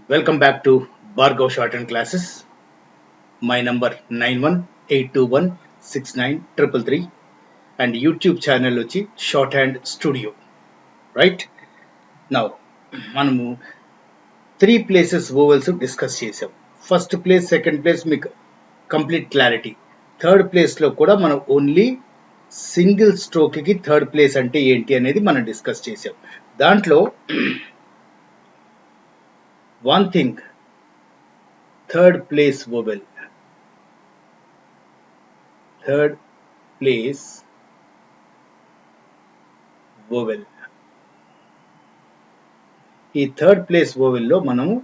Welcome back to Bargo Shorthand Classes. My number 9182169333 and YouTube channel వచ్చి Shorthand Studio. Right? Now, మనము 3 places vowels discuss చేసాం. First place, second place మీకు complete clarity. Third place లో కూడా మనం only single stroke కి third place అంటే ఏంటి అనేది మనం డిస్కస్ చేసాం. దాంట్లో one thing, third place vowel, third place vowel. ఈ థర్డ్ ప్లేస్ వోవెల్ లో మనము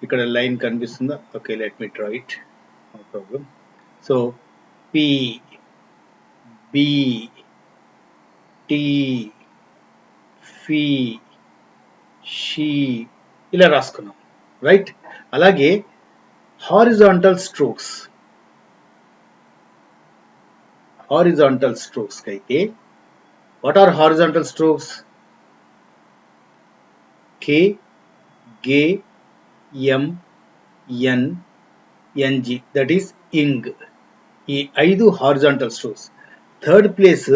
ఇక్కడ లైన్ కనిపిస్తుందా? Okay, let me draw it, no problem. So P, B, T, F, షి ఇలా రాసుకున్నాం. రైట్? అలాగే హారిజాంటల్ స్ట్రోక్స్, హారిజాంటల్ స్ట్రోక్స్ అయితే what are horizontal strokes? K, gay, M, N, NG, that is ing. ఈ 5 హారిజాంటల్ స్ట్రోక్స్. థర్డ్ ప్లేస్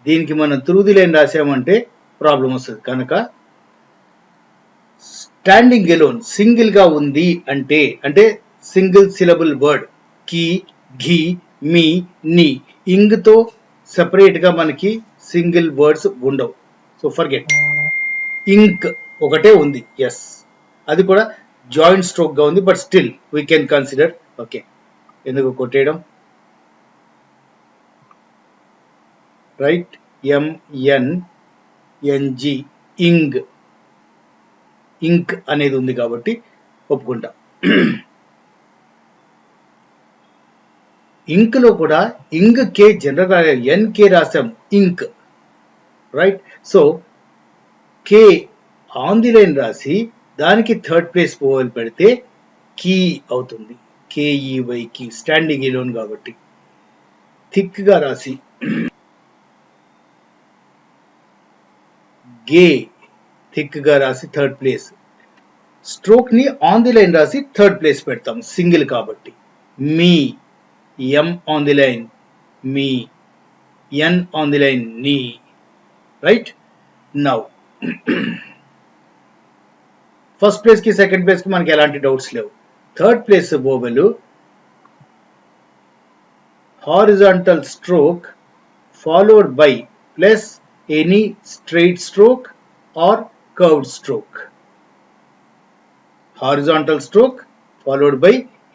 దీనికి మనం through the line రాసామంటే problem వస్తుంది. కనుక స్టాండింగ్ ఎలోన్ సింగిల్ గా ఉంది అంటే సింగిల్ సిలబుల్ వర్డ్, కి, ఘి, మీ, ని, ఇంగ్ తో సెపరేట్ గా మనకి సింగిల్ వర్డ్స్ ఉండవు. So forget. ఇంక్ ఒకటే ఉంది, ఎస్, అది కూడా జాయింట్ స్ట్రోక్ గా ఉంది, but still we can consider. Okay, ఎందుకు కొట్టేయడం? రైట్, ఎంఎన్ఎన్జి, ఇంగ్, ఇంక్ అనేది ఉంది కాబట్టి ఒప్పుకుంటా. ఇంక్ లో కూడా ఇంగ్ కే జనరల్ ఎన్ కే రాసాం, ing. Right? So K on the line రాసి దానికి థర్డ్ ప్లేస్ వోవెల్ పెడితే కీ అవుతుంది. కేఈవై, కీ, స్టాండింగ్ ఎలోన్ కాబట్టి థిక్ గా రాసి గే థిక్ గా రాసి థర్డ్ ప్లేస్, స్ట్రోక్ ని ఆన్ ది లైన్ రాసి థర్డ్ ప్లేస్ పెడతాం సింగిల్ కాబట్టి. Me, M on the line me, N on the line knee. Right? Now first place కి సెకండ్ ప్లేస్ కి మనకి ఎలాంటి డౌట్స్ లేవు. Third place vowel horizontal stroke followed by plus any straight stroke or curved stroke. Horizontal stroke followed by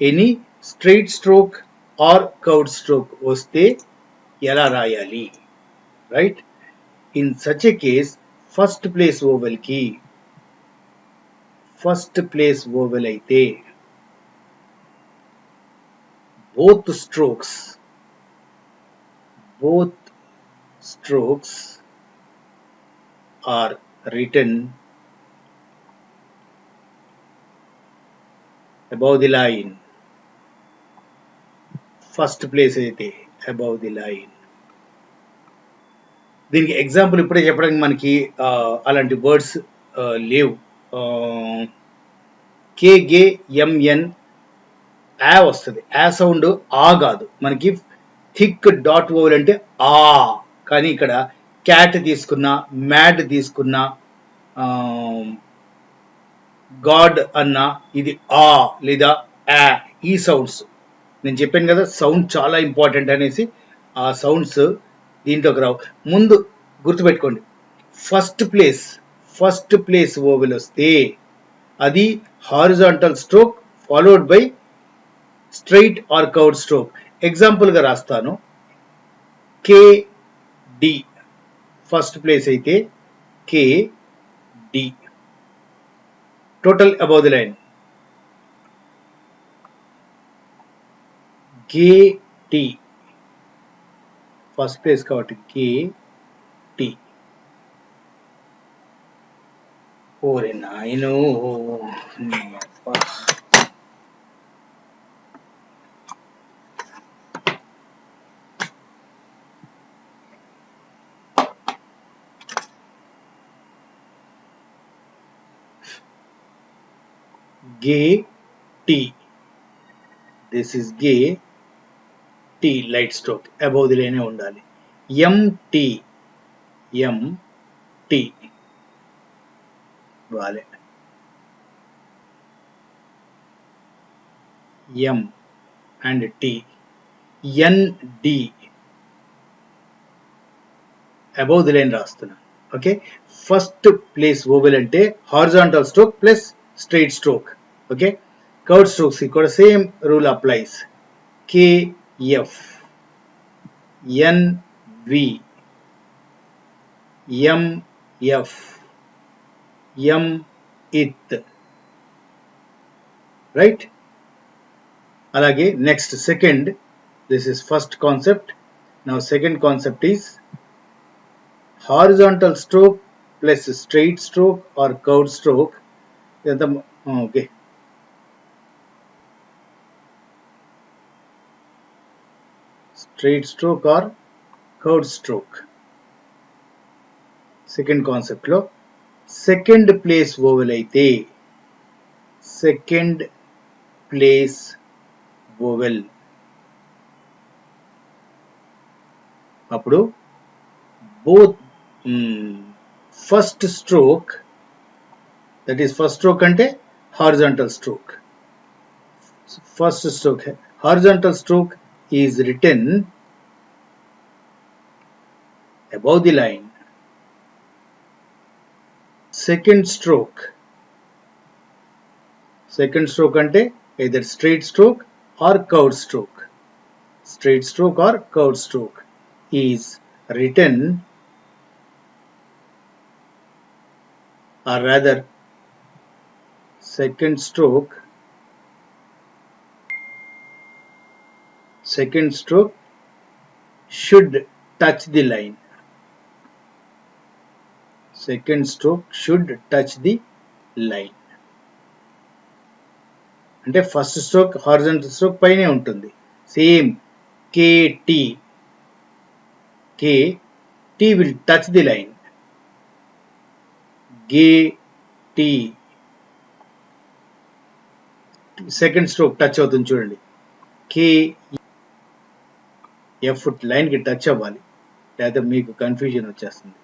any straight stroke or curved stroke వస్తే ఎలా రాయాలి? Right? In such a case first place vowel కి first place vowel అయితే both strokes are written above the line. First place అయితే above the line. దీనికి example ఇప్పుడే చెప్పడానికి మనకి అలాంటి వర్డ్స్ లేవు. కే, గే, ఎంఎన్ ఆ వస్తుంది. ఆ సౌండ్ ఆ కాదు, మనకి థిక్ డాట్ వోవెల్ అంటే ఆ. కానీ ఇక్కడ క్యాట్ తీసుకున్నా, మ్యాడ్ తీసుకున్నా, గాడ్ అన్నా ఇది ఆ లేదా ఆ. ఈ సౌండ్స్ నేను చెప్పాను కదా, సౌండ్ చాలా ఇంపార్టెంట్ అనేసి. ఆ సౌండ్స్ దీంట్లోకి రావు. ముందు గుర్తుపెట్టుకోండి, ఫస్ట్ ప్లేస్ వోవెల్ వస్తే అది horizontal stroke followed by straight or curved stroke. Example గా రాస్తాను. కే డి ఫస్ట్ ప్లేస్ అయితే K D, total above the line. K T first place కాబట్టి కే టి. ఓరే నాయనో, gay T. This is gay T, light stroke. Above the line undali. MT. MT. Vale. M and T. ND. Above the line rastuna. Okay. First place vowel ante horizontal stroke plus straight stroke. Okay. Curved strokes ikkada same rule applies. KF. NV. MF. MIT. Right? Alage next second. This is first concept. Now second concept is horizontal stroke plus straight stroke or curved stroke. Okay. Straight stroke or curved stroke. Second concept lo second place vowel aithe second place vowel appudu both first stroke, that is first stroke ante horizontal stroke. First stroke, horizontal stroke is written above the line. Second stroke ante either straight stroke or curved stroke. Straight stroke or curved stroke is written, or rather second stroke should touch the line. Second stroke should touch the line. అంటే first stroke horizontal stroke పైనే ఉంటుంది. Same KT will touch the line. GT second stroke touch అవుతుంది చూడండి. KF line కి touch అవ్వాలి, లేదా మీకు confusion వచ్చేస్తుంది.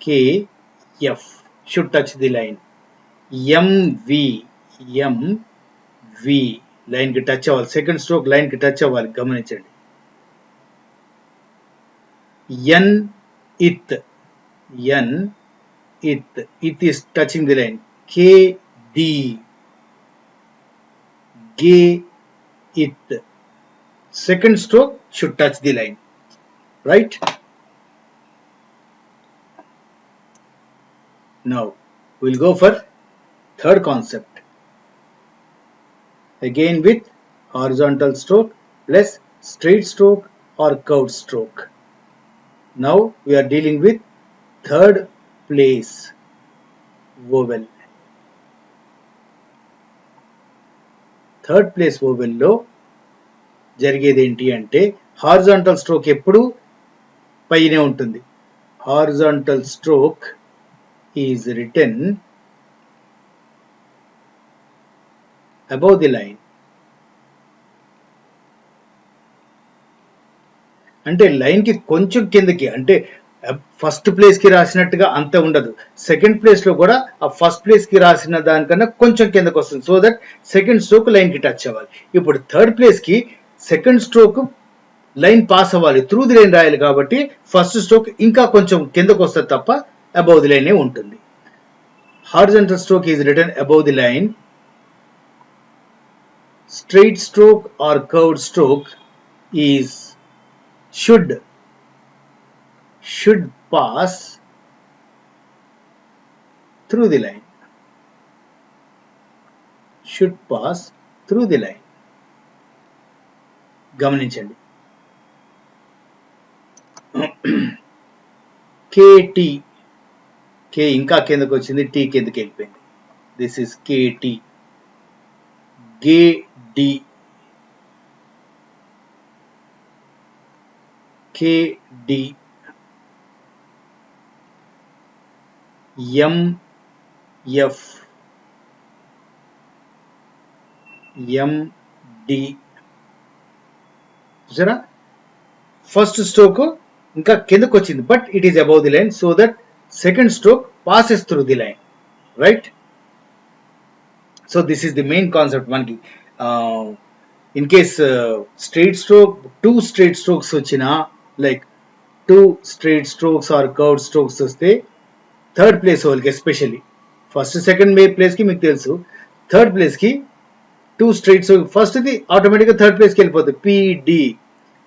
KF should touch the line. MV line కి టచ్ అవ్వాలి. సెకండ్ స్ట్రోక్ లైన్ కి టచ్ అవ్వాలి, గమనించండి. NIT is touching the line. KD GIT second stroke should touch the line, right? Now we'll go for third concept. Again with horizontal stroke plus straight stroke or curved stroke. Now we are dealing with third place vowel. Third place vowel లో జరిగేది ఏంటి అంటే horizontal stroke ఎప్పుడు పైనే ఉంటుంది. Horizontal stroke is return above the line. అంటే line కి కొంచెం కిందకి, అంటే ఫస్ట్ ప్లేస్ కి రాసినట్టుగా అంత ఉండదు. సెకండ్ ప్లేస్ లో కూడా ఆ ఫస్ట్ ప్లేస్ కి రాసిన దానికన్నా కొంచెం కిందకి వస్తుంది, so that second stroke line కి టచ్ అవ్వాలి. ఇప్పుడు థర్డ్ ప్లేస్ కి సెకండ్ స్ట్రోక్ లైన్ పాస్ అవ్వాలి, త్రూ ది లైన్ రాయాలి, కాబట్టి ఫస్ట్ స్ట్రోక్ ఇంకా కొంచెం కిందకు వస్తుంది తప్ప అబౌవ్ ది లైన్ ఉంటుంది. Horizontal stroke is return above the line. Straight stroke or curved stroke is should pass through the line. Should pass through the line. గమనించండి. KT, K ఇంకా కిందకు వచ్చింది, T కిందకి వెళ్ళిపోయింది. This is KT. KD MF ఎండి చూసారా first stroke ఇంకా కిందకు వచ్చింది but it is above the line so that second stroke passes through the line, right? So this is the main concept మనకి in case straight stroke, two straight strokes వచ్చినా like two straight strokes or curved strokes వస్తే third place వాళ్ళకి especially first second place కి మీకు తెలుసు third place కి two straight stroke first the ఆటోమేటిక్గా third ప్లేస్కి వెళ్ళిపోతుంది పిడి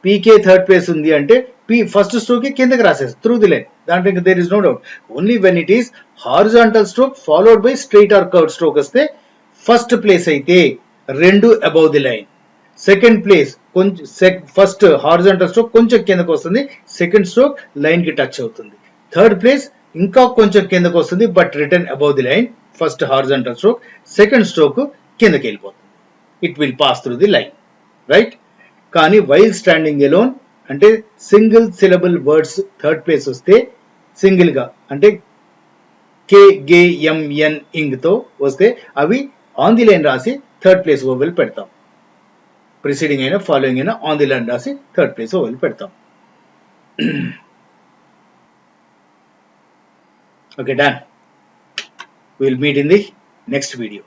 పీకే థర్డ్ ప్లేస్ ఉంది అంటే పి ఫస్ట్ స్ట్రోక్ కిందకి రాసేది త్రూ ది లైన్ దాంట్లో ఇంకా there is no doubt only when it is horizontal stroke followed by straight or curve stroke వస్తే ఫస్ట్ ప్లేస్ అయితే రెండు above the line second place కొంచెం ఫస్ట్ హారిజాంటల్ స్ట్రోక్ కొంచెం కిందకు వస్తుంది సెకండ్ స్ట్రోక్ లైన్ కి టచ్ అవుతుంది థర్డ్ ప్లేస్ ఇంకా కొంచెం కిందకు వస్తుంది but return above the line first horizontal stroke second stroke కిందకి వెళ్ళిపోతుంది it will pass through the line right కానీ వైల్ స్టాండింగ్ ఎలోన్ అంటే single syllable words third place వస్తే సింగిల్ గా అంటే కే గే ఎంఎన్ ఇంగ్ తో వస్తే అవి ఆన్ ది లైన్ రాసి థర్డ్ ప్లేస్ ఓవెల్ పెడతాం ప్రిసీడింగ్ అయినా ఫాలోయింగ్ అయినా ఆన్ ది లైన్ రాసి థర్డ్ ప్లేస్ ఓవెల్ పెడతాం okay done will meet in the next video